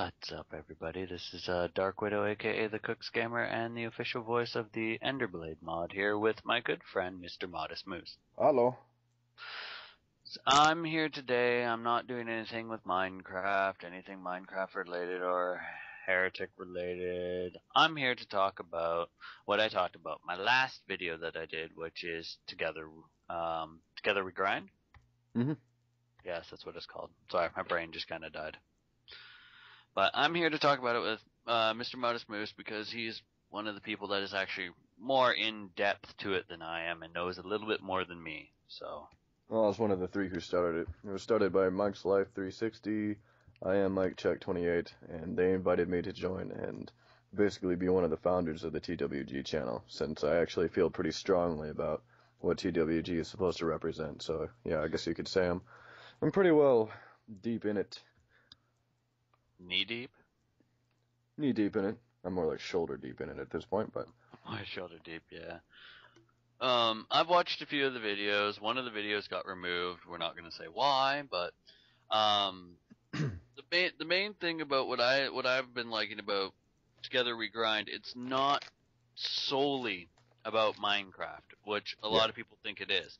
What's up, everybody? This is DarkWidow, aka the Cooks Gamer, and the official voice of the Enderblade mod here with my good friend, MisterModestMoose. Hello. I'm here today. I'm not doing anything with Minecraft, anything Minecraft related or heretic related. I'm here to talk about what I talked about my last video that I did, which is Together We Grind. Mm-hmm. Yes, that's what it's called. Sorry, my brain just kind of died. But I'm here to talk about it with Mr. MoestMoose because he's one of the people that is actually more in depth to it than I am and knows a little bit more than me. So. Well, I was one of the three who started it. It was started by Mike's Life 360. I am Mike Check 28, and they invited me to join and basically be one of the founders of the TWG channel, since I actually feel pretty strongly about what TWG is supposed to represent. So yeah, I guess you could say I'm pretty well deep in it. Knee deep? Knee deep in it. I'm more like shoulder deep in it at this point, but. My shoulder deep, yeah. I've watched a few of the videos. One of the videos got removed. We're not going to say why, but the main thing about what I've been liking about Together We Grind, it's not solely about Minecraft, which a lot of people think it is.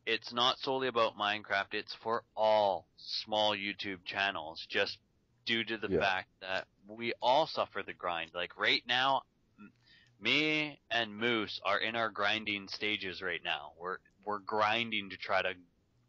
It's not solely about Minecraft. It's for all small YouTube channels, just due to the fact that we all suffer the grind. Like right now, me and Moose are in our grinding stages right now. We're grinding to try to.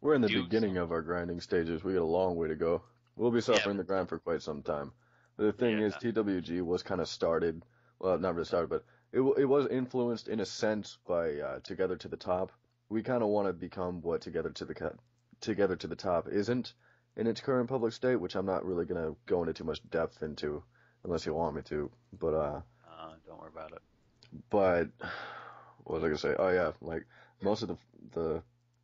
We're in the beginning of our grinding stages. We got a long way to go. We'll be suffering the grind for quite some time. The thing is, TWG was kind of started. Well, not really started, but it was influenced in a sense by Together to the Top. We kind of want to become what Together to the Top isn't in its current public state, which I'm not really gonna go into too much depth into, unless you want me to. But don't worry about it. But what was I gonna say? Oh yeah, like most of the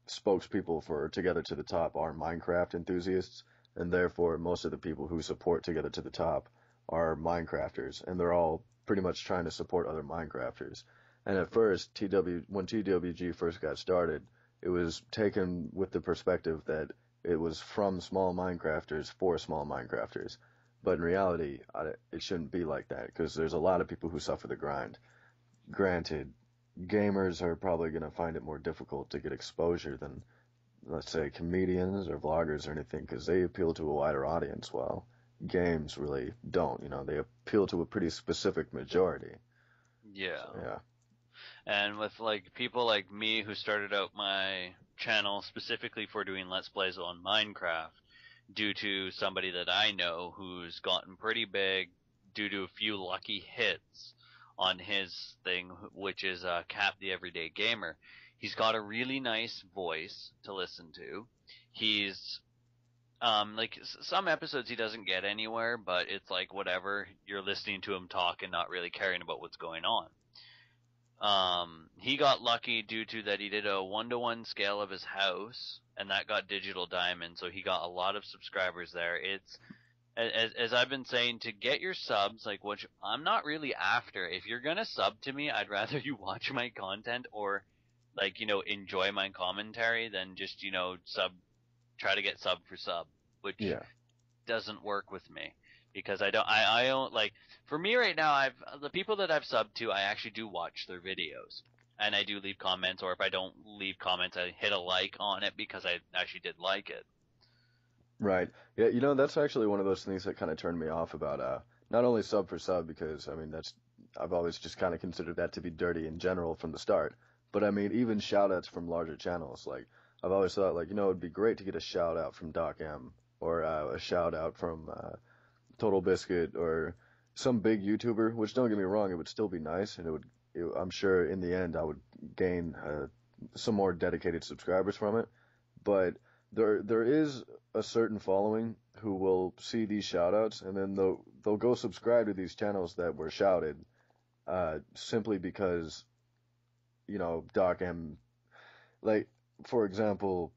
spokespeople for Together to the Top are Minecraft enthusiasts, and therefore most of the people who support Together to the Top are Minecrafters, and they're all pretty much trying to support other Minecrafters. And at first, when TWG first got started, it was taken with the perspective that it was from small Minecrafters for small Minecrafters. But in reality, it shouldn't be like that, because there's a lot of people who suffer the grind. Granted, gamers are probably going to find it more difficult to get exposure than, let's say, comedians or vloggers or anything, because they appeal to a wider audience, while games really don't. You know, they appeal to a pretty specific majority. Yeah. So, yeah. And with like people like me who started out my channel specifically for doing Let's Plays on Minecraft, due to somebody that I know who's gotten pretty big due to a few lucky hits on his thing, which is Cap the Everyday Gamer. He's got a really nice voice to listen to. He's like some episodes he doesn't get anywhere, but it's like whatever, you're listening to him talk and not really caring about what's going on. He got lucky due to that he did a 1-to-1 scale of his house, and that got digital diamond, so he got a lot of subscribers there. It's as I've been saying, to get your subs, like, which I'm not really after. If you're gonna sub to me, I'd rather you watch my content or, like, you know, enjoy my commentary than just, you know, try to get sub for sub, which doesn't work with me. Because I don't, like, for me right now, the people that I've subbed to, I actually do watch their videos. And I do leave comments, or if I don't leave comments, I hit a like on it because I actually did like it. Right. Yeah, you know, that's actually one of those things that kind of turned me off about not only sub for sub, because, I mean, I've always just kind of considered that to be dirty in general from the start. But, I mean, even shout-outs from larger channels. Like, I've always thought, like, you know, it'd be great to get a shout-out from Doc M, or a shout-out from Total Biscuit, or some big YouTuber, which, don't get me wrong, it would still be nice, and I'm sure in the end I would gain some more dedicated subscribers from it. But there is a certain following who will see these shoutouts, and then they'll go subscribe to these channels that were shouted, simply because, you know, Doc M, like, for example,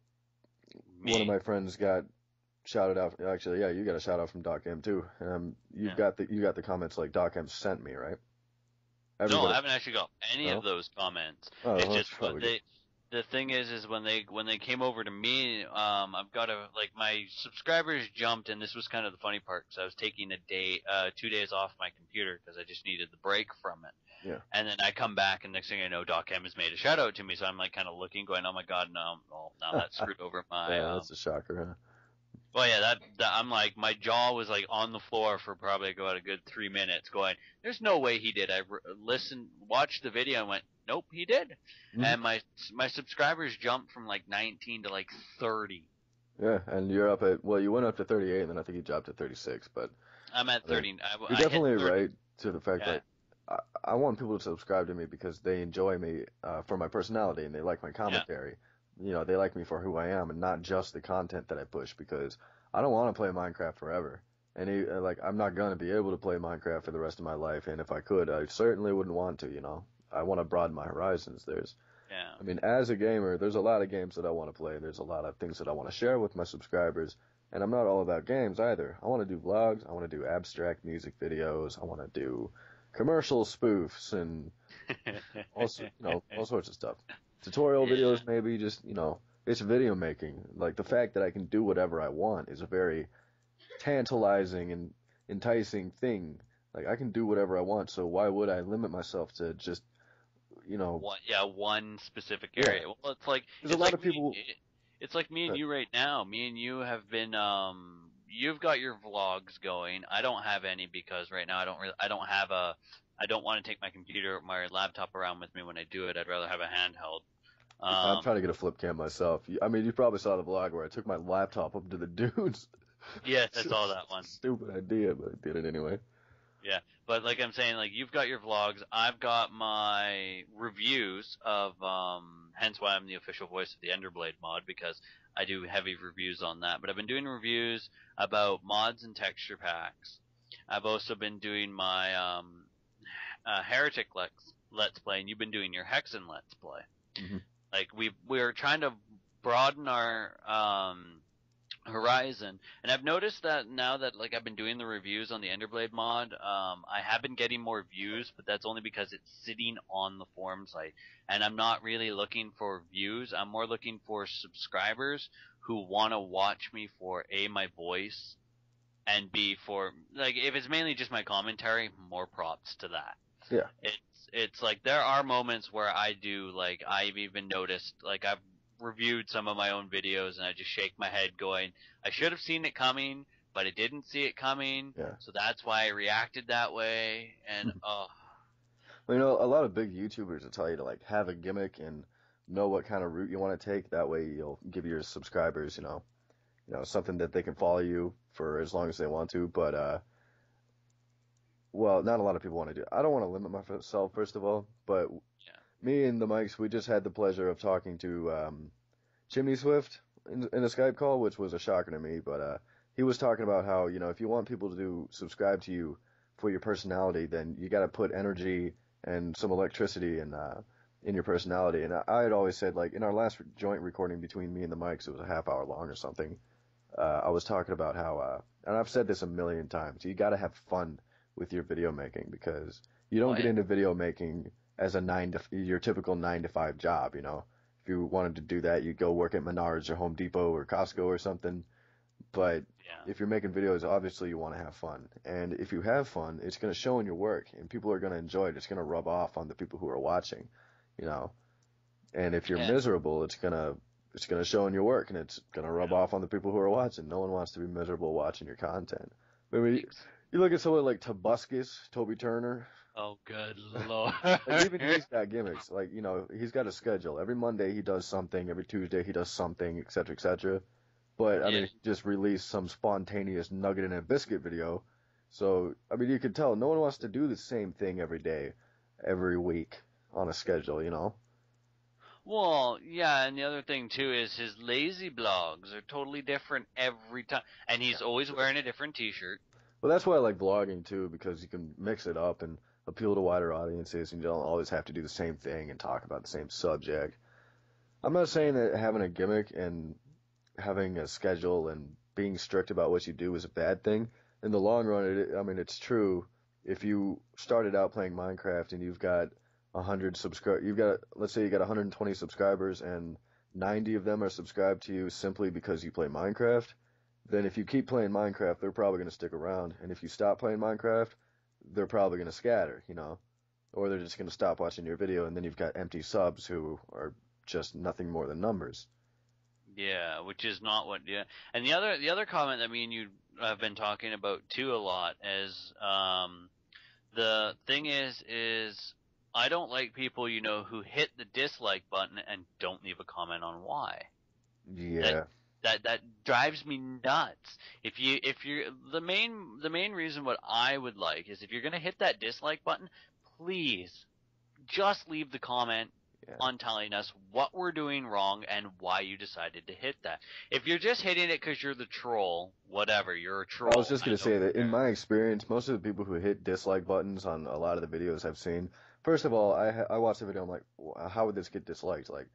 one of my friends got shouted out. Actually, yeah, you got a shout out from Doc M too. You got the comments like Doc M sent me, right? No, I haven't actually got any of those comments. Oh, it's just the thing is when they came over to me, I've got my subscribers jumped, and this was kind of the funny part because I was taking 2 days off my computer because I just needed the break from it. Yeah. And then I come back, and next thing I know, DocM has made a shout out to me, so I'm like kind of looking, going, oh my god, no, well, now that screwed over my. Yeah, that's a shocker, huh? Well, yeah, that I'm like, my jaw was like on the floor for probably about a good 3 minutes, going, "There's no way he did." I watched the video, and went, "Nope, he did." Mm-hmm. And my subscribers jumped from like 19 to like 30. Yeah, and you're up at, well, you went up to 38, and then I think you dropped to 36, but I'm at 30. you're definitely right to the fact Yeah. that I want people to subscribe to me because they enjoy me for my personality and they like my commentary. You know, they like me for who I am and not just the content that I push, because I don't want to play Minecraft forever. And I'm not going to be able to play Minecraft for the rest of my life. And if I could, I certainly wouldn't want to, you know. I want to broaden my horizons. I mean, as a gamer, there's a lot of games that I want to play. There's a lot of things that I want to share with my subscribers. And I'm not all about games either. I want to do vlogs. I want to do abstract music videos. I want to do commercial spoofs and also, all sorts of stuff. Tutorial videos, maybe, just, it's video making. Like, the fact that I can do whatever I want is a very tantalizing and enticing thing. Like, I can do whatever I want, so why would I limit myself to just, one specific area? Yeah. Well, it's like, there's a lot of people. It's like me and you right now. Me and you have been, you've got your vlogs going. I don't have any because right now I don't want to take my computer, my laptop around with me when I do it. I'd rather have a handheld. I'm trying to get a flip cam myself. I mean, you probably saw the vlog where I took my laptop up to the dunes. Yes, I saw that one. Stupid idea, but I did it anyway. Yeah, but like I'm saying, like you've got your vlogs, I've got my reviews of, hence why I'm the official voice of the Enderblade mod, because I do heavy reviews on that. But I've been doing reviews about mods and texture packs. I've also been doing my Heretic Let's Play, and you've been doing your Hexen Let's Play. Mm-hmm. Like we're trying to broaden our horizon, and I've noticed that now that like I've been doing the reviews on the Enderblade mod, I have been getting more views, but that's only because it's sitting on the forum site, and I'm not really looking for views. I'm more looking for subscribers who want to watch me for A, my voice, and B, for like if it's mainly just my commentary, more props to that. Yeah. It's like there are moments where I do, like I've even noticed, like I've reviewed some of my own videos and I just shake my head going, I should have seen it coming, but I didn't see it coming. Yeah. So that's why I reacted that way. And Well, a lot of big YouTubers will tell you to like have a gimmick and know what kind of route you want to take. That way you'll give your subscribers, something that they can follow you for as long as they want to. But well, not a lot of people want to do it. I don't want to limit myself, first of all, but me and the Mikes, we just had the pleasure of talking to Chimney Swift in a Skype call, which was a shocker to me. But he was talking about how, if you want people to subscribe to you for your personality, then you got to put energy and some electricity in your personality. And I had always said, like, in our last joint recording between me and the Mikes, it was a half hour long or something. I was talking about how, and I've said this a million times, you got to have fun with your video making, because you don't get into video making as your typical 9 to 5 job. If you wanted to do that, you'd go work at Menards or Home Depot or Costco or something. But if you're making videos, obviously you want to have fun. And if you have fun, it's going to show in your work, and people are going to enjoy it. It's going to rub off on the people who are watching, And if you're miserable, it's going to show in your work, and it's going to rub off on the people who are watching. No one wants to be miserable watching your content. I mean, you look at someone like Tobuscus, Toby Turner. Oh, good Lord. Like, even he's got gimmicks. Like, he's got a schedule. Every Monday he does something. Every Tuesday he does something, et cetera, et cetera. But, I mean, he just released some spontaneous nugget in a biscuit video. So, I mean, you can tell no one wants to do the same thing every day, every week on a schedule, Well, yeah, and the other thing, too, is his lazy blogs are totally different every time. And he's always wearing a different t-shirt. Well, that's why I like vlogging, too, because you can mix it up and appeal to wider audiences, and you don't always have to do the same thing and talk about the same subject. I'm not saying that having a gimmick and having a schedule and being strict about what you do is a bad thing. In the long run, it's true. If you started out playing Minecraft and you've got let's say you got 120 subscribers and 90 of them are subscribed to you simply because you play Minecraft, then if you keep playing Minecraft, they're probably going to stick around. And if you stop playing Minecraft, they're probably going to scatter, or they're just going to stop watching your video, and then you've got empty subs who are just nothing more than numbers. Yeah, which is not what. Yeah, and the other comment that me and you have been talking about too a lot is the thing is I don't like people who hit the dislike button and don't leave a comment on why. Yeah. That drives me nuts. If you're the main reason what I would like is if you're gonna hit that dislike button, please just leave the comment on telling us what we're doing wrong and why you decided to hit that. If you're just hitting it because you're the troll, whatever, you're a troll. I was just going to say that in my experience, most of the people who hit dislike buttons on a lot of the videos I've seen, first of all, I watched the video, I'm like, how would this get disliked? Like,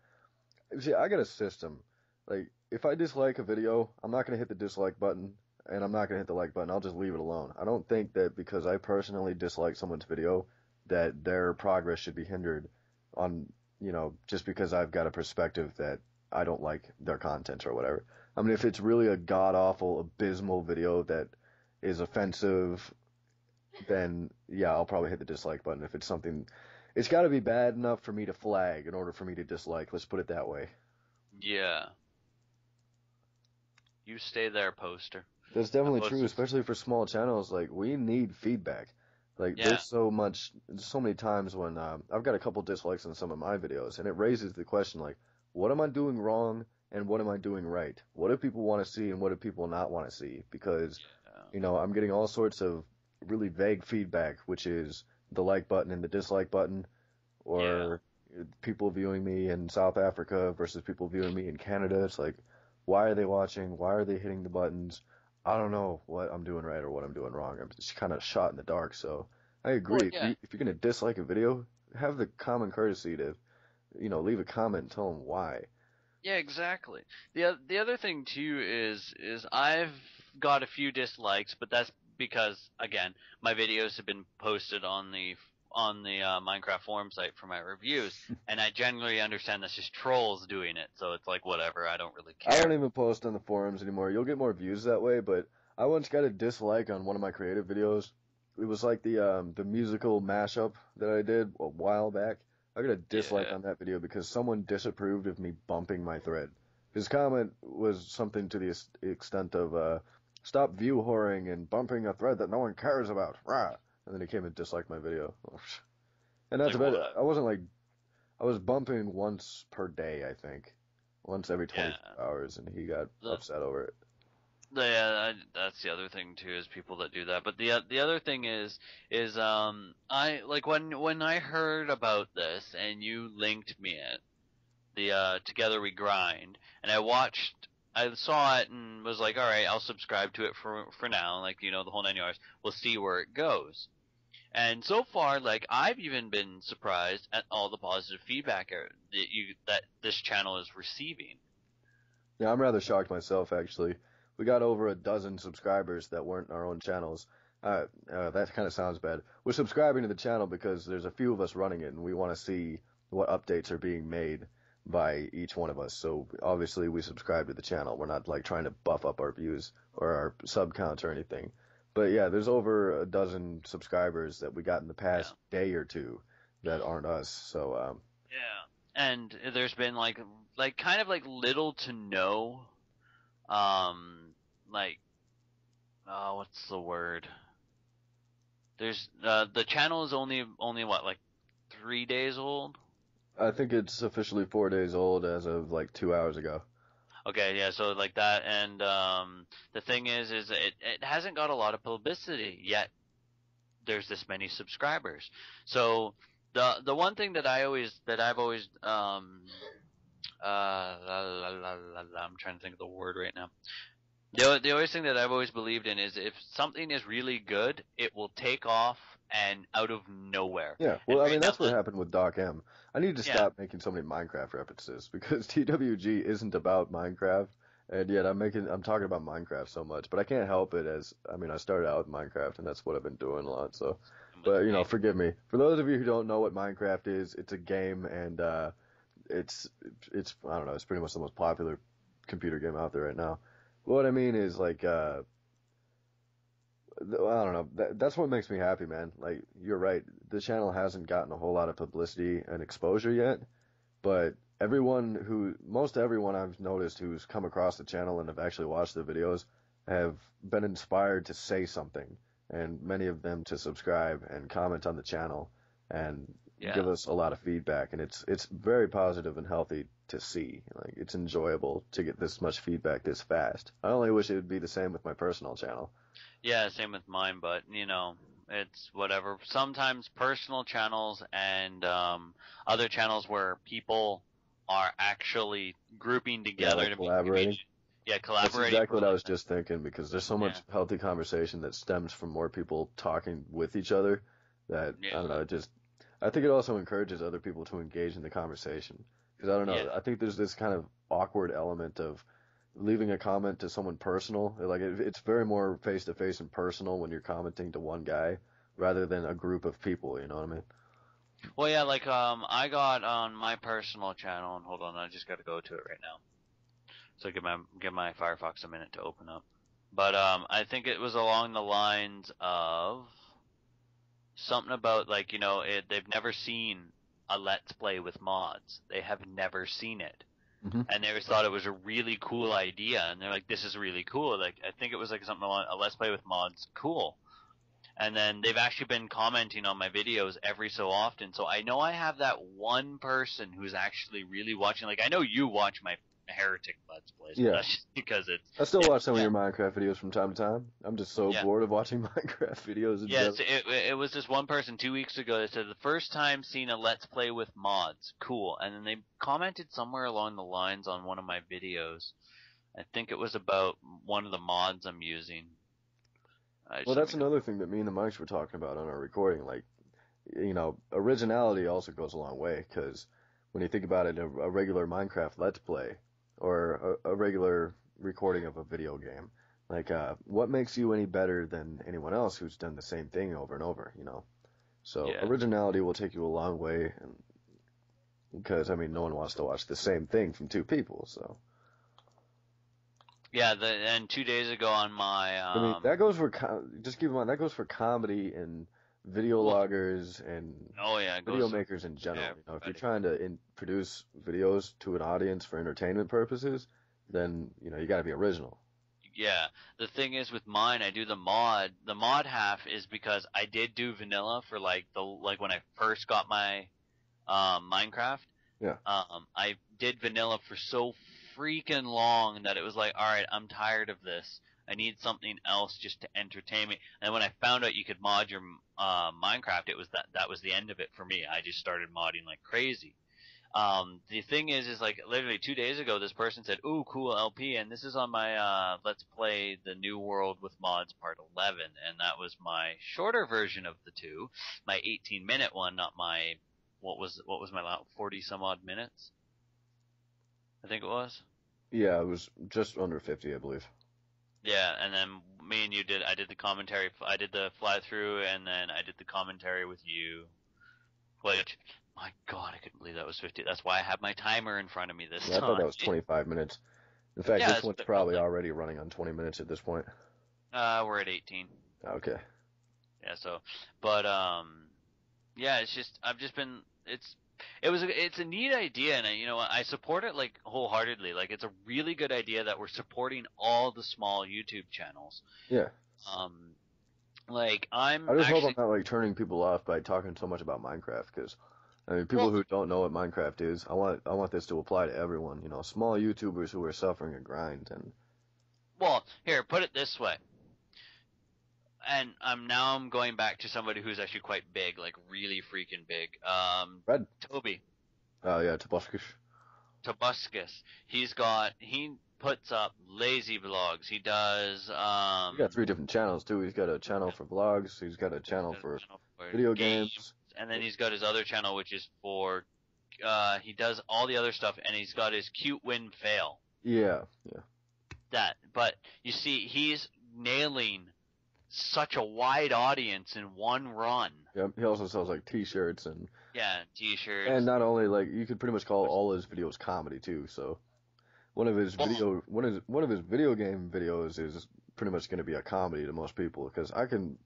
see, I got a system. Like, if I dislike a video, I'm not going to hit the dislike button, and I'm not going to hit the like button. I'll just leave it alone. I don't think that because I personally dislike someone's video, that their progress should be hindered on, just because I've got a perspective that I don't like their content or whatever. I mean, if it's really a god-awful, abysmal video that is offensive, then yeah, I'll probably hit the dislike button. If it's something, it's got to be bad enough for me to flag in order for me to dislike. Let's put it that way. Yeah. You stay there, poster. That's definitely true, especially for small channels. Like, we need feedback. Like, there's so many times when I've got a couple dislikes on some of my videos, and it raises the question, like, what am I doing wrong and what am I doing right? What do people want to see and what do people not want to see? Because, I'm getting all sorts of really vague feedback, which is the like button and the dislike button, or people viewing me in South Africa versus people viewing me in Canada. It's like, why are they watching? Why are they hitting the buttons? I don't know what I'm doing right or what I'm doing wrong. I'm just kind of shot in the dark. So I agree. Well, If you're going to dislike a video, have the common courtesy to, leave a comment and tell them why. Yeah, exactly. The other thing too is I've got a few dislikes, but that's because again, my videos have been posted on the Minecraft forum site for my reviews, and I generally understand that's just trolls doing it. So it's like whatever, I don't really care. I don't even post on the forums anymore. You'll get more views that way, but I once got a dislike on one of my creative videos. It was like the musical mashup that I did a while back. I got a dislike on that video because someone disapproved of me bumping my thread. His comment was something to the extent of, stop view whoring and bumping a thread that no one cares about. Rah. And then he came and disliked my video. And that's about it. I was bumping once per day, I think. Once every 24 hours, and he got upset over it. Yeah, that's the other thing too, is people that do that. But the other thing is I like when I heard about this and you linked me it, the Together We Grind, and I saw it and was like, all right, I'll subscribe to it for now, like the whole 9 yards. We'll see where it goes. And so far, like, I've even been surprised at all the positive feedback that this channel is receiving. Yeah, I'm rather shocked myself, actually. We got over a dozen subscribers that weren't our own channels. That kind of sounds bad. We're subscribing to the channel because there's a few of us running it, and we want to see what updates are being made by each one of us. So obviously we subscribe to the channel. We're not like trying to buff up our views or our sub count or anything. But yeah, there's over a dozen subscribers that we got in the past day or two that aren't us. So and there's been like kind of like little to no, what's the word? There's the channel is only what, like 3 days old? I think it's officially 4 days old as of like 2 hours ago. Okay, yeah, so like that, and the thing is it hasn't got a lot of publicity yet. There's this many subscribers. So the one thing that I've always I'm trying to think of the word right now. The always thing that I've always believed in is if something is really good, it will take off and out of nowhere. Yeah, well, I mean, that's what happened with Doc M. I need to stop making so many Minecraft references because TWG isn't about Minecraft, and yet I'm talking about Minecraft so much, but I can't help it as, I mean, I started out with Minecraft and that's what I've been doing a lot, so, with but, me. forgive me. For those of you who don't know what Minecraft is, it's a game and, it's, I don't know, it's pretty much the most popular computer game out there right now. What I mean is like, I don't know. That's what makes me happy, man. Like, you're right. The channel hasn't gotten a whole lot of publicity and exposure yet, but most everyone I've noticed who's come across the channel and have actually watched the videos have been inspired to say something, and many of them to subscribe and comment on the channel and Yeah. give us a lot of feedback. And it's very positive and healthy to see. Like, it's enjoyable to get this much feedback this fast. I only wish it would be the same with my personal channel. Yeah, same with mine, but it's whatever. Sometimes personal channels and other channels where people are actually grouping Yeah, together like to make a collaborating. community. Yeah, That's collaborating exactly for what I like was just thinking because there's so yeah, much healthy conversation that stems from more people talking with each other that yeah, I don't know, I think it also encourages other people to engage in the conversation because I don't yeah, know, I think there's this kind of awkward element of leaving a comment to someone personal. Like it's very more face to face and personal when you're commenting to one guy rather than a group of people, you know what I mean? Well, yeah, like I got on my personal channel, and hold on, I just got to go to it right now. So give my Firefox a minute to open up. But I think it was along the lines of something about like they've never seen a let's play with mods. They have never seen it, Hmm. and they always thought it was a really cool idea. And they're like, "This is really cool." Like I think it was like something along a let's play with mods, cool. And then they've actually been commenting on my videos every so often. So I know I have that one person who's actually really watching. Like I know you watch my Heretic Let's Plays, but Yeah. that's just because it's I still watch some of yeah, your Minecraft videos from time to time. I'm just so yeah. bored of watching Minecraft videos in Yes, general. it was this one person 2 weeks ago that said the first time seeing a Let's Play with mods, cool. And then they commented somewhere along the lines on one of my videos. I think it was about one of the mods I'm using. Well, Just let that's me come. another thing that me and the mics were talking about on our recording. Like, originality also goes a long way because when you think about it, a regular Minecraft Let's Play or a regular recording of a video game, like, what makes you any better than anyone else who's done the same thing over and over? So Yeah, originality will take you a long way, and because I mean, no one wants to watch the same thing from two people. So yeah. And 2 days ago on my I mean, that goes for just keep in mind that goes for comedy and video well, loggers and oh yeah, it video goes to makers in general. If you're everybody. trying to produce videos to an audience for entertainment purposes, then you got to be original. Yeah, the thing is with mine, I do the mod. The mod half is because I did do vanilla for like when I first got my Minecraft. Yeah. I did vanilla for so freaking long that it was like, all right, I'm tired of this. I need something else just to entertain me. And when I found out you could mod your Minecraft, it was that was the end of it for me. I just started modding like crazy. The thing is like literally 2 days ago, this person said, "Ooh, cool LP," and this is on my Let's Play the New World with Mods Part 11, and that was my shorter version of the two, my 18-minute one, not my what was my 40 some odd minutes, I think it was. Yeah, it was just under 50, I believe. Yeah, and then me and you I did the commentary, I did the fly through, and then I did the commentary with you, which, my God, I couldn't believe that was 50. That's why I have my timer in front of me this Yeah, I thought that time. was 25 minutes. In fact, Yeah, this that's one's what it felt probably like. already running on 20 minutes at this point. We're at 18. Okay. Yeah, so, but yeah, it's just I've just been it's a neat idea, and I support it like wholeheartedly. Like it's a really good idea that we're supporting all the small YouTube channels. Yeah. Um, like I'm I just hope I'm actually not like turning people off by talking so much about Minecraft because I mean people well, who don't know what Minecraft is, I want this to apply to everyone, small YouTubers who are suffering a grind and well, here, put it this way. And I'm going back to somebody who's actually quite big, like really freaking big. Red. Toby. Oh yeah, Tobuscus. Tobuscus. He puts up lazy vlogs. He does He's got three different channels too. He's got a channel for vlogs, he's got a he's channel got for a channel for video games, games. and then he's got his other channel which is for he does all the other stuff, and he's got his cute win fail. Yeah, yeah. that. But you see, he's nailing such a wide audience in one run. Yeah, he also sells like T-shirts and T-shirts. and not only like you could pretty much call all his videos comedy too. So one of his video game videos is pretty much going to be a comedy to most people because I can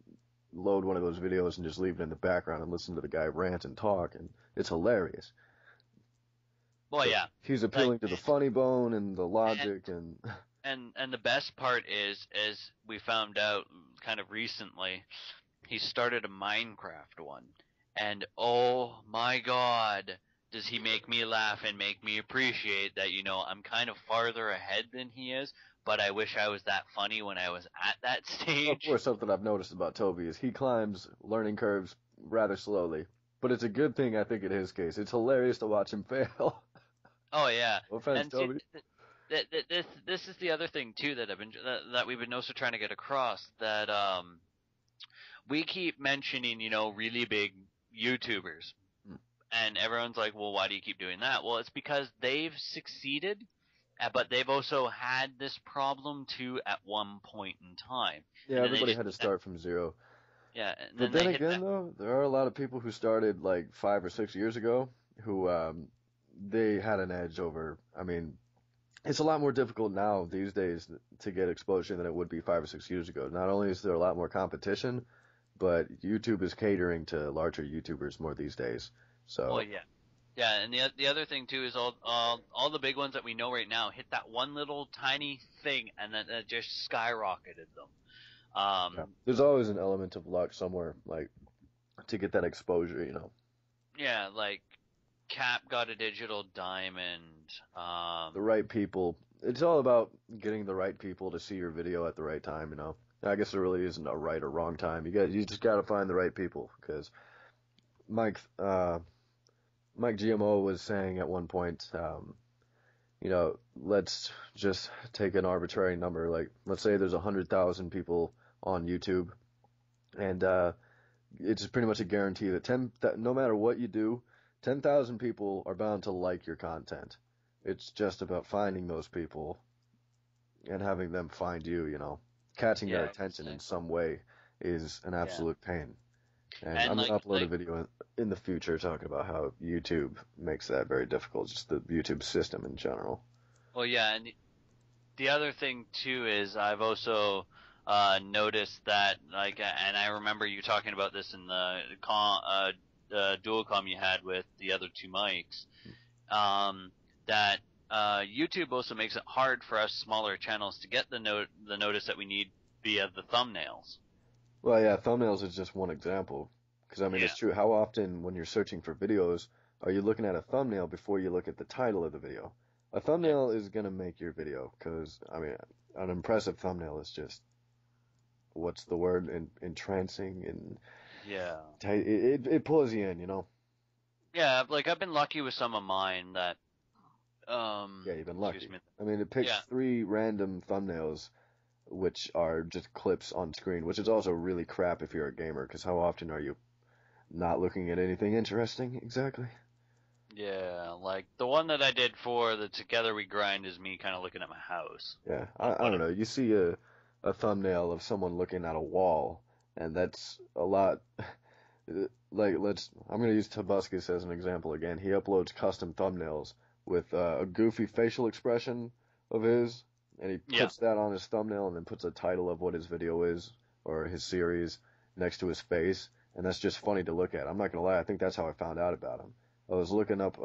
load one of those videos and just leave it in the background and listen to the guy rant and talk, and it's hilarious. Well, So yeah, he's appealing to the funny bone and the logic and and the best part is we found out kind of recently, he started a Minecraft one, and oh my God, does he make me laugh and make me appreciate that, I'm kind of farther ahead than he is, but I wish I was that funny when I was at that stage. of course something I've noticed about Toby is he climbs learning curves rather slowly, but it's a good thing I think in his case. It's hilarious to watch him fail. Oh yeah, No offense, and Toby. this is the other thing too that we've been also trying to get across, that we keep mentioning, really big YouTubers. And everyone's like, well, why do you keep doing that? Well, it's because they've succeeded, but they've also had this problem too at one point in time. Yeah, everybody had to start from zero. Yeah, but then again, though, there are a lot of people who started like 5 or 6 years ago who they had an edge over. I mean, it's a lot more difficult now these days to get exposure than it would be 5 or 6 years ago. Not only is there a lot more competition, but YouTube is catering to larger YouTubers more these days. So. Oh yeah, and the other thing too is all the big ones that we know right now hit that one little tiny thing, and then it just skyrocketed them. Yeah. There's always an element of luck somewhere, like to get that exposure, Yeah, like Cap got a digital diamond. The right people. It's all about getting the right people to see your video at the right time, I guess there really isn't a right or wrong time. You just got to find the right people, because Mike GMO was saying at one point, let's just take an arbitrary number. Like, let's say there's 100,000 people on YouTube, and it's pretty much a guarantee that no matter what you do, 10,000 people are bound to like your content. It's just about finding those people and having them find you, catching their attention in some way is an absolute pain. And I'm going to upload a video in the future talking about how YouTube makes that very difficult, just the YouTube system in general. Well, yeah, and the other thing, too, is I've also noticed that, and I remember you talking about this in the dual comm you had with the other two mics, that YouTube also makes it hard for us smaller channels to get the notice that we need via the thumbnails. Well, yeah, thumbnails is just one example. Because, it's true. How often when you're searching for videos are you looking at a thumbnail before you look at the title of the video? A thumbnail is going to make your video, because, an impressive thumbnail is just, what's the word? Entrancing and... Yeah. It pulls you in, Yeah, I've been lucky with some of mine that... yeah, you've been lucky. It picks 3 random thumbnails, which are just clips on screen, which is also really crap if you're a gamer, because how often are you not looking at anything interesting? Exactly. Yeah, like the one that I did for the Together We Grind is me kind of looking at my house. Yeah, I don't know. You see a thumbnail of someone looking at a wall, and that's a lot. I'm going to use Tobuscus as an example again. He uploads custom thumbnails with a goofy facial expression of his, and he puts that on his thumbnail and then puts a title of what his video is or his series next to his face, and that's just funny to look at. I'm not going to lie, I think that's how I found out about him. I was looking up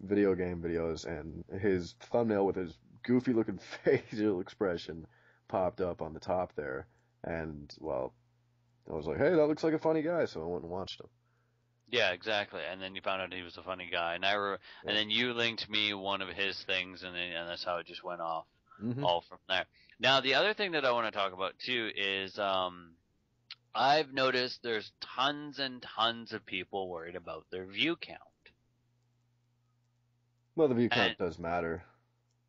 video game videos, and his thumbnail with his goofy looking facial expression popped up on the top there, and, well, I was like, hey, that looks like a funny guy, so I went and watched him. Yeah, exactly. And then you found out he was a funny guy, and and then you linked me one of his things, and that's how it just went off, all from there. Now, the other thing that I want to talk about too is I've noticed there's tons and tons of people worried about their view count. Well, the view count does matter.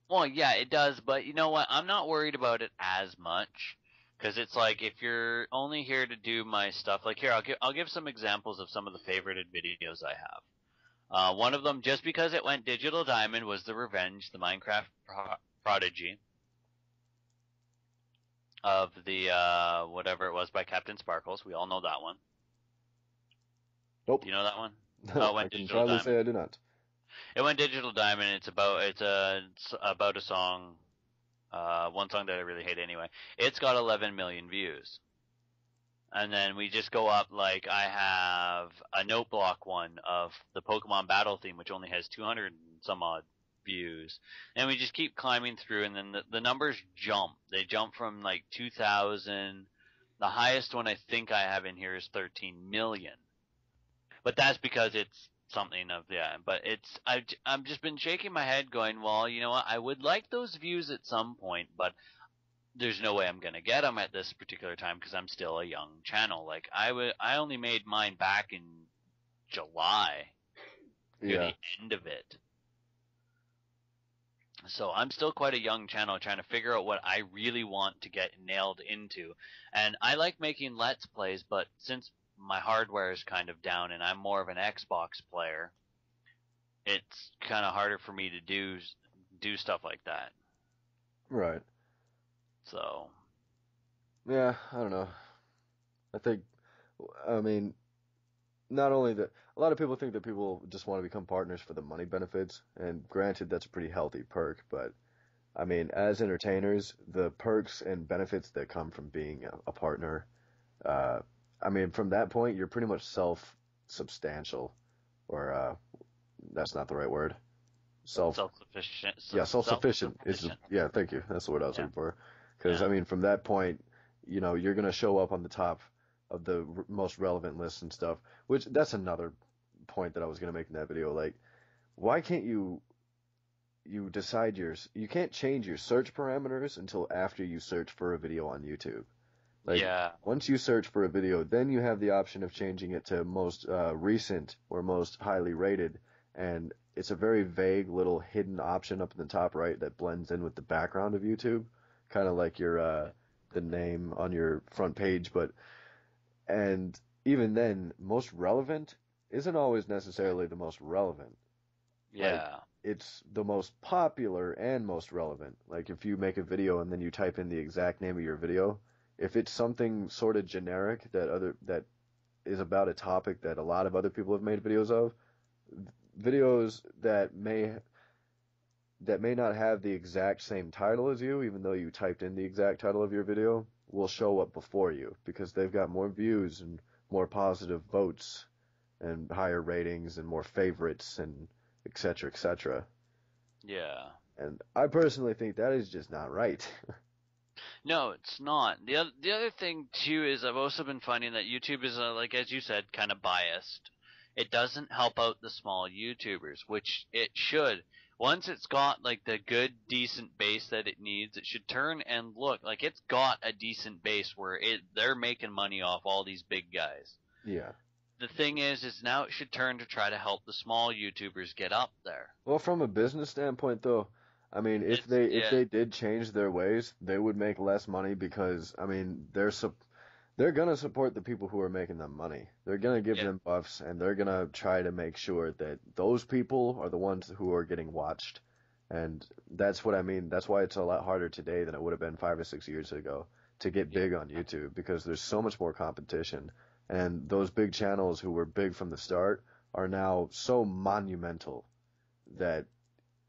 Well, yeah, it does, but you know what? I'm not worried about it as much. Because it's like, if you're only here to do my stuff, like here, I'll give some examples of some of the favorited videos I have. One of them, just because it went digital diamond, was the Revenge, the Minecraft Prodigy. of the whatever it was by Captain Sparkles. We all know that one. Nope. Do you know that one? No, Oh, it I went can Digital proudly say Diamond. I do not. It went Digital Diamond. It's about a song, one song that I really hate anyway. It's got 11 million views. And then we just go up, like, I have a note block one of the Pokemon battle theme, which only has 200 and some odd views. And we just keep climbing through, and then the numbers jump. They jump from, like, 2,000. The highest one I think I have in here is 13 million. But that's because it's something of, yeah. But I've just been shaking my head going, well, you know what? I would like those views at some point, but there's no way I'm gonna get them at this particular time because I'm still a young channel. Like I only made mine back in July, near Yeah. the end of it. So I'm still quite a young channel trying to figure out what I really want to get nailed into. And I like making Let's Plays, but since my hardware is kind of down and I'm more of an Xbox player, it's kind of harder for me to do stuff like that. Right. So Yeah, I don't know. I think, I mean, not only that, a lot of people think that people just want to become partners for the money benefits, and granted, that's a pretty healthy perk, but I mean, as entertainers, the perks and benefits that come from being a partner, uh, I mean, from that point, you're pretty much self-substantial, or that's not the right word. Self, self-sufficient, yeah, self-sufficient is, self-sufficient. yeah, thank you. That's the word I was Yeah, looking for. Because, yeah. I mean, from that point, you're going to show up on the top of the most relevant lists and stuff, which that's another point that I was going to make in that video. Like, why can't you decide you can't change your search parameters until after you search for a video on YouTube. Like, Yeah, once you search for a video, then you have the option of changing it to most recent or most highly rated, and it's a very vague little hidden option up in the top right that blends in with the background of YouTube, kind of like your the name on your front page, but and even then, most relevant isn't always necessarily the most relevant. Like, yeah, it's the most popular and most relevant. Like, if you make a video and then you type in the exact name of your video, if it's something sort of generic that is about a topic that a lot of other people have made videos of, videos that may not have the exact same title as you, even though you typed in the exact title of your video, will show up before you because they've got more views and more positive votes and higher ratings and more favorites and et cetera, et cetera. yeah. And I personally think that is just not right. No, it's not. The other thing too is I've also been finding that YouTube is like as you said, kind of biased. It doesn't help out the small YouTubers, which it should. Once it's got like the good, decent base that it needs, it should turn and look like it's got a decent base where they're making money off all these big guys. Yeah. The thing is now it should turn to try to help the small YouTubers get up there. Well, from a business standpoint, though, I mean, if It's they if yeah, they did change their ways, they would make less money because I mean, they're gonna support the people who are making them money. They're gonna give yeah, them buffs, and they're gonna try to make sure that those people are the ones who are getting watched. And that's what I mean. That's why it's a lot harder today than it would have been 5 or 6 years ago to get yeah, big on YouTube because there's so much more competition. And those big channels who were big from the start are now so monumental that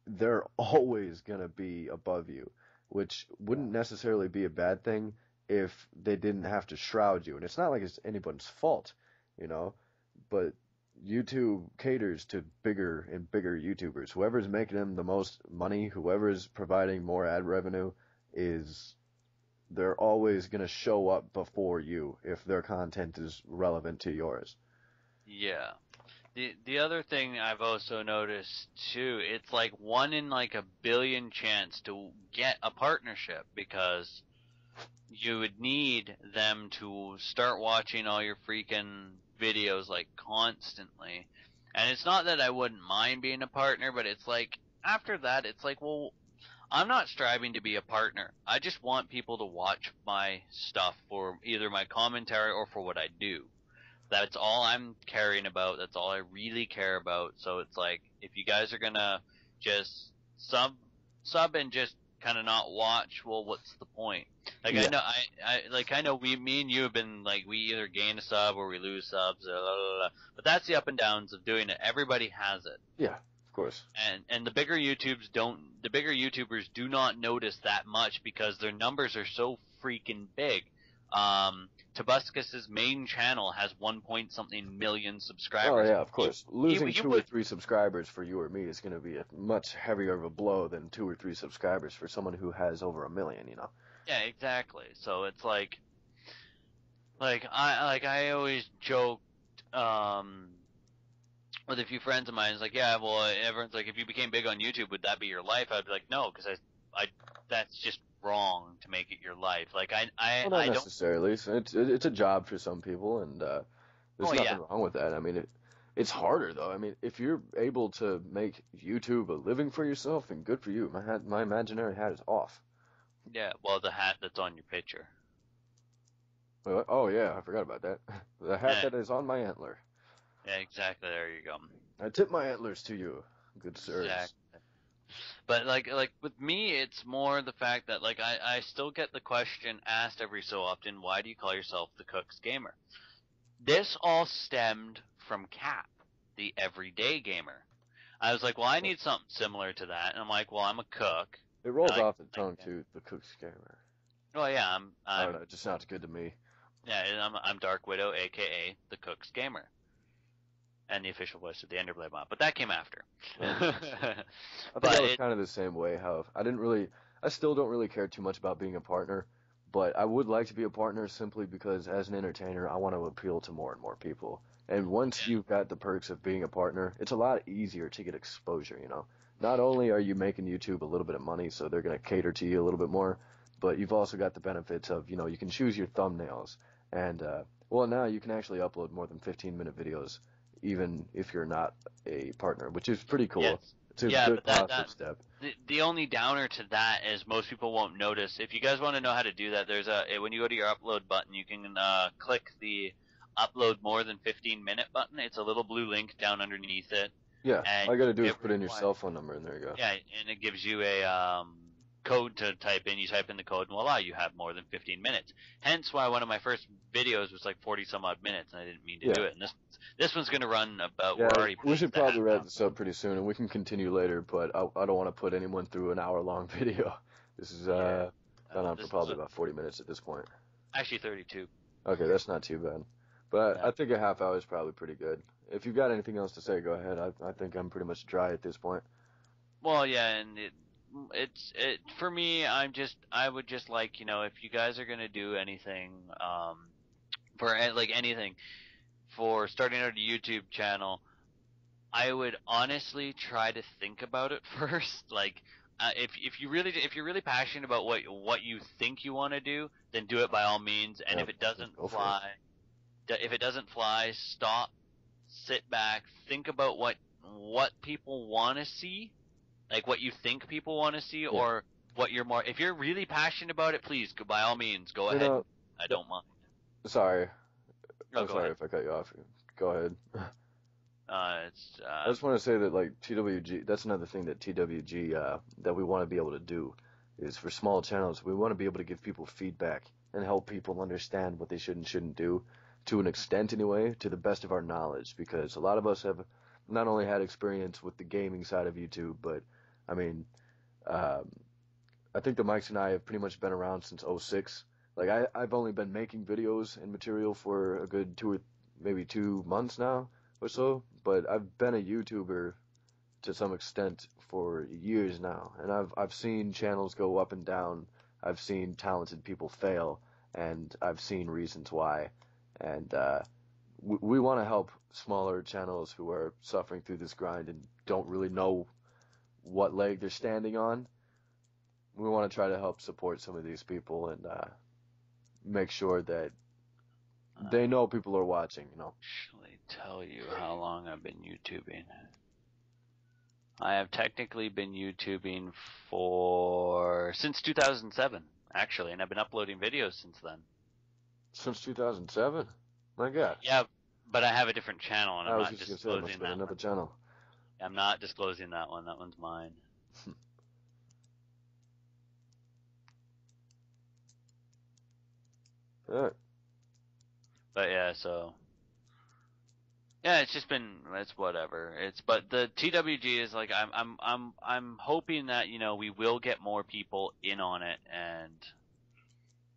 they're always going to be above you, which wouldn't necessarily be a bad thing if they didn't have to shroud you. And it's not like it's anyone's fault, you know, but YouTube caters to bigger and bigger YouTubers. Whoever's making them the most money, whoever's providing more ad revenue is they're always going to show up before you if their content is relevant to yours. yeah. The other thing I've also noticed too, it's like 1 in like 1 billion chance to get a partnership because you would need them to start watching all your freaking videos like constantly. And it's not that I wouldn't mind being a partner, but it's like after that it's like, well, I'm not striving to be a partner. I just want people to watch my stuff for either my commentary or for what I do. That's all I'm caring about. That's all I really care about. So it's like if you guys are gonna just sub and just kind of not watch, well, what's the point? Like, Yeah. I know me and you have been, like, we either gain a sub or we lose subs, blah, blah, blah. But that's the up and downs of doing it. Everybody has it. Yeah, of course. And the bigger YouTubers do not notice that much because their numbers are so freaking big. Tobuscus's main channel has 1 point something million subscribers. Oh yeah, of course. Losing he 2 or would- 3 subscribers for you or me is going to be a much heavier of a blow than 2 or 3 subscribers for someone who has over 1 million. You know. Yeah, exactly. So it's like I always joked with a few friends of mine. It's like, yeah, well, everyone's like, if you became big on YouTube, would that be your life? I'd be like, no, because I that's just wrong to make it your life. Like Well, I not don't. necessarily. It's a job for some people, and there's Oh, nothing yeah. wrong with that. I mean, it's harder though. I mean, if you're able to make YouTube a living for yourself, then good for you. My imaginary hat is off. Yeah, well, the hat that's on your picture. Oh yeah, I forgot about that. The hat Yeah. that is on my antler. Yeah, exactly. There you go. I tip my antlers to you, good sirs. Exactly. But like with me, it's more the fact that like I still get the question asked every so often, why do you call yourself the Cooks Gamer? This all stemmed from Cap, the everyday gamer. I was like, well, I need something similar to that, and I'm like, well, I'm a cook. It rolls I- off the tongue too, the Cook's Gamer. Oh yeah, I don't know, it just sounds good to me. Yeah, and I'm DarkWidow, aka the Cooks Gamer, and the official voice of the Enderblade mob. But that came after. I think But I was kind of the same way. How I still don't really care too much about being a partner, but I would like to be a partner simply because as an entertainer, I want to appeal to more and more people. And once you've got the perks of being a partner, it's a lot easier to get exposure, you know. Not only are you making YouTube a little bit of money, so they're going to cater to you a little bit more, but you've also got the benefits of, you know, you can choose your thumbnails. And, well, now you can actually upload more than 15-minute videos, even if you're not a partner, which is pretty cool. Yes. It's a Yeah, good but positive step. the only downer to that is most people won't notice. If you guys want to know how to do that, there's when you go to your upload button, you can click the upload more than 15-minute button. It's a little blue link down underneath it. Yeah, And all you got to do is it put in your requires- cell phone number, and there you go. Yeah, and it gives you a code to type in. You type in the code, and voila, you have more than 15 minutes. Hence why one of my first videos was like 40 some odd minutes, and I didn't mean to do it. And this one's going to run about. Yeah, we're already we should past the probably half wrap hour. this up pretty soon, and we can continue later, but I don't want to put anyone through an hour-long video. This is gone on This for probably is about 40 minutes at this point. actually 32. Okay, that's not too bad. But Yeah. I think a half hour is probably pretty good. If you've got anything else to say, go ahead. I think I'm pretty much dry at this point. Well, yeah, and it's for me. I would just like, you know, if you guys are gonna do anything, for like anything, for starting out a YouTube channel, I would honestly try to think about it first. Like, if you're really passionate about what you think you want to do, then do it by all means. And Yeah, if it doesn't go for fly, stop, sit back, think about what people want to see, like what you think people want to see, or what you're more. If you're really passionate about it, please by all means go You ahead. know, I don't mind. sorry. No, I'm go sorry ahead. if I cut you off. Go ahead. I I just want to say that, like, TWG, that's another thing that TWG, that we want to be able to do, is for small channels, we want to be able to give people feedback and help people understand what they should and shouldn't do, to an extent anyway, to the best of our knowledge, because a lot of us have not only had experience with the gaming side of YouTube, but, I mean, I think the Mikes and I have pretty much been around since '06. Like, I've only been making videos and material for a good 2 months now or so, but I've been a YouTuber to some extent for years now, and I've seen channels go up and down. I've seen talented people fail, and I've seen reasons why. And we want to help smaller channels who are suffering through this grind and don't really know what leg they're standing on. We want to try to help support some of these people and make sure that they know people are watching, you know. actually tell you how long I've been YouTubing. I have technically been YouTubing since 2007, actually, and I've been uploading videos since then. Since 2007? My God. Yeah, but I have a different channel, and I I'm was not just going to say, it must disclosing have been that another one. channel. I'm not disclosing that one. That one's mine. Alright. But yeah, so yeah, it's whatever. But the TWG is like I'm hoping that we will get more people in on it, and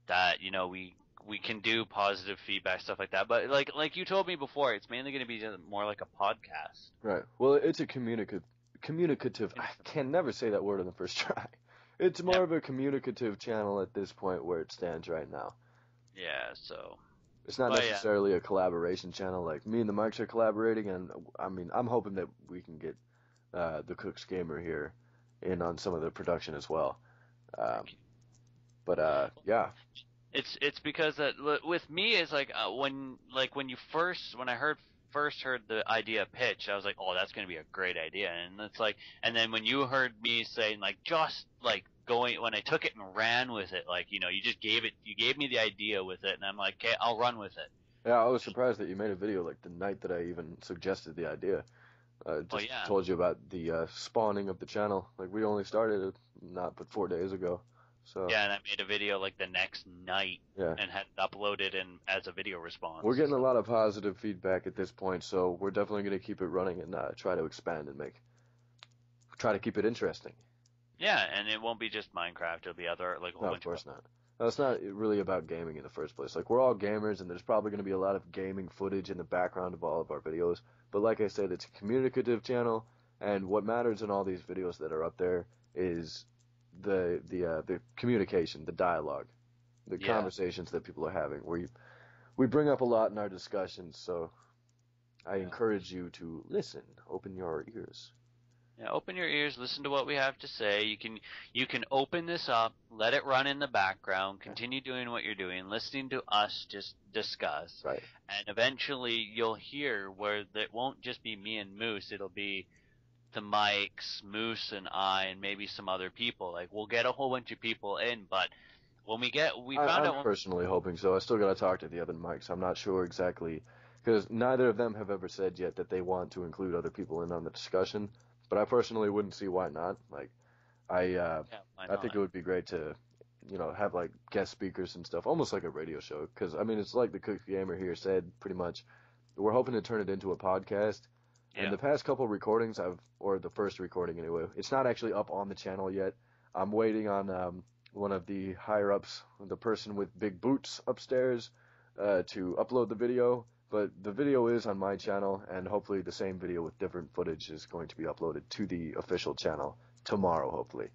that we can do positive feedback, stuff like that. But like you told me before, it's mainly going to be more like a podcast. Right. Well, it's a communicative. I can never say that word on the first try. It's more Yep. of a communicative channel at this point where it stands right now. Yeah. So. It's not But yeah. necessarily a collaboration channel. Like me and the Mikes are collaborating, and I mean, I'm hoping that we can get the Cooks Gamer here in on some of the production as well. But yeah. It's because that with me it's like when I first heard the idea pitch, I was like, oh, that's gonna be a great idea, and it's like, and then when you heard me saying like just like going when I took it and ran with it, like you just you gave me the idea with it, and I'm like, okay, I'll run with it. Yeah, I was surprised that you made a video like the night that I even suggested the idea. Well, Just yeah. told you about the spawning of the channel. Like we only started it not but 4 days ago. So Yeah, and I made a video like the next night yeah, and had it uploaded in as a video response. we're getting a lot of positive feedback at this point. So we're definitely going to keep it running and try to expand and try to keep it interesting. Yeah, and it won't be just Minecraft. It'll be other like a whole No, of bunch course of. not. No, it's not really about gaming in the first place. Like we're all gamers, and there's probably going to be a lot of gaming footage in the background of all of our videos. But like I said, it's a communicative channel, and what matters in all these videos that are up there is the communication, the dialogue, the conversations that people are having. We bring up a lot in our discussions, so I encourage you to listen, open your ears. Yeah, open your ears, listen to what we have to say. You can open this up, let it run in the background, continue doing what you're doing, listening to us just discuss. Right. And eventually you'll hear where it won't just be me and Moose, it'll be the Mikes, Moose and I, and maybe some other people. Like we'll get a whole bunch of people in, but when I'm personally hoping so. I still got to talk to the other mics. I'm not sure exactly, because neither of them have ever said yet that they want to include other people in on the discussion. But I personally wouldn't see why not. Like, I think it would be great to, have like guest speakers and stuff, almost like a radio show. Because I mean, it's like the Cook Gamer here said, pretty much. We're hoping to turn it into a podcast. And the past couple recordings, or the first recording anyway, it's not actually up on the channel yet. I'm waiting on one of the higher ups, the person with big boots upstairs, to upload the video. But the video is on my channel, and hopefully the same video with different footage is going to be uploaded to the official channel tomorrow, hopefully.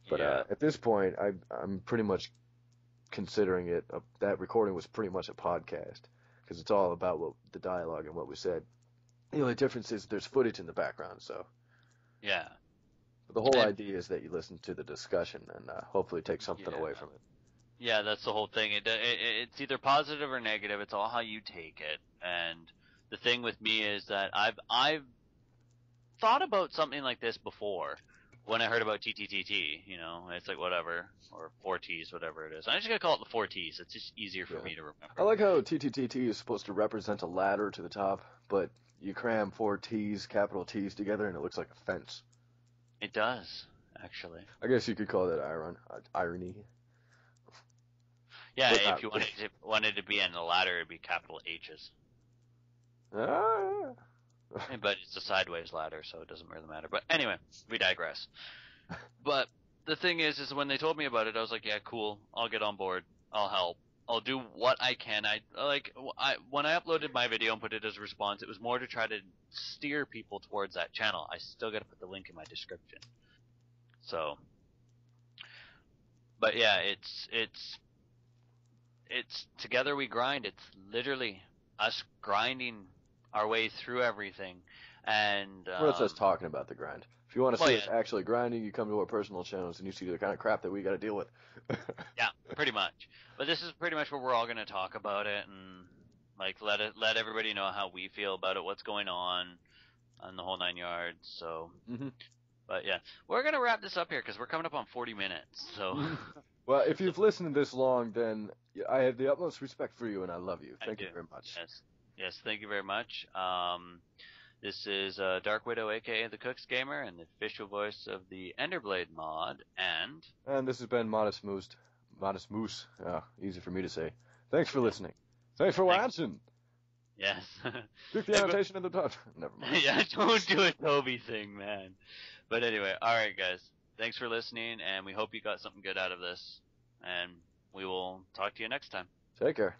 But at this point, I'm pretty much considering it, that recording was pretty much a podcast, because it's all about the dialogue and what we said. The only difference is there's footage in the background, so. Yeah. But the whole idea is that you listen to the discussion and hopefully take something away from it. Yeah, that's the whole thing. It's either positive or negative. It's all how you take it. And the thing with me is that I've thought about something like this before. When I heard about TTTT, it's like whatever, or 4Ts, whatever it is. I'm just gonna call it the 4Ts. It's just easier for me to remember. I like how TTTT is supposed to represent a ladder to the top, but you cram 4 T's, capital T's together, and it looks like a fence. It does, actually. I guess you could call that irony. Yeah, if you wanted to be in the ladder, it'd be capital H's. But it's a sideways ladder, so it doesn't really matter. But anyway, we digress. But the thing is when they told me about it, I was like, yeah, cool. I'll get on board. I'll help. I'll do what I can. When I uploaded my video and put it as a response, it was more to try to steer people towards that channel. I still got to put the link in my description. So, but yeah, it's Together We Grind. It's literally us grinding our way through everything. And well, it's us talking about the grind. If you want to see us actually grinding, you come to our personal channels and you see the kind of crap that we got to deal with. Yeah, pretty much. But this is pretty much where we're all going to talk about it and let everybody know how we feel about it, what's going on the whole 9 yards. So, But yeah, we're going to wrap this up here because we're coming up on 40 minutes. So. Well, if you've listened this long, then I have the utmost respect for you and I love you. Thank you very much. Yes, thank you very much. This is DarkWidow, aka the Cooks Gamer, and the official voice of the Enderblade mod, and this has been ModestMoose. Easy for me to say. Thanks for listening. Thanks for watching. Yes. Click the annotation in the top. Never mind. Yeah, don't do a Toby thing, man. But anyway, alright guys. Thanks for listening, and we hope you got something good out of this. And we will talk to you next time. Take care.